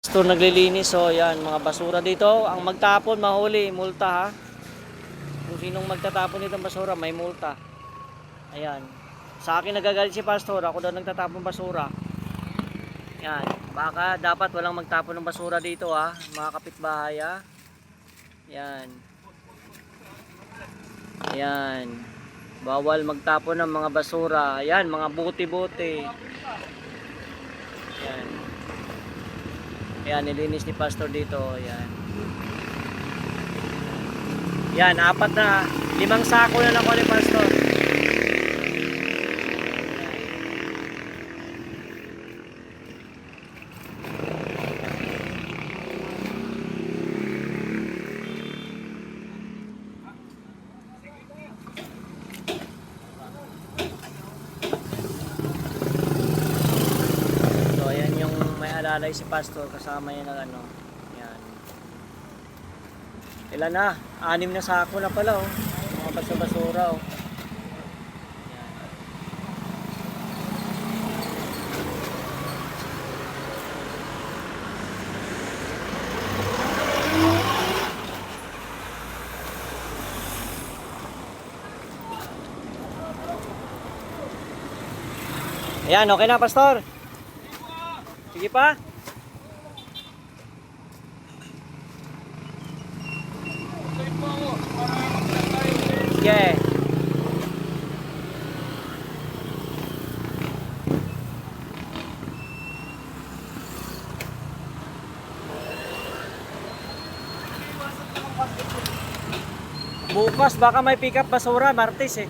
Ito naglilinis, so yan mga basura dito. Ang magtapon mahuli, multa ha. Kung sinong magtatapon nitong basura may multa. Ayan. Sa akin nagagalit si pastor, ako daw nagtatapon basura. Yan, baka dapat walang magtapon ng basura dito ha, mga kapitbahay ha. Yan. Ayan. Bawal magtapon ng mga basura. Ayan, mga buti-buti. Ayan. Ayan, nilinis ni pastor dito. Ayan. Yan, 5 sako na nakuha ni pastor. So, ayan yung may alalay si pastor kasama yan ng ano. Yan. Ilan na? 6 na sako na pala oh. Mga basa-basura oh. Ayan, okay na pastor? Sige pa? Sige. Bukas baka may pick up basura, Martes eh.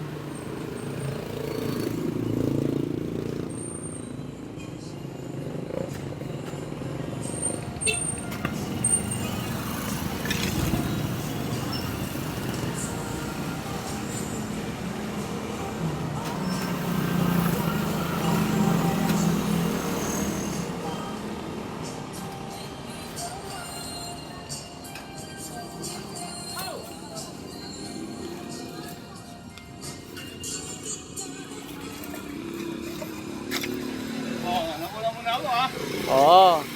Oo.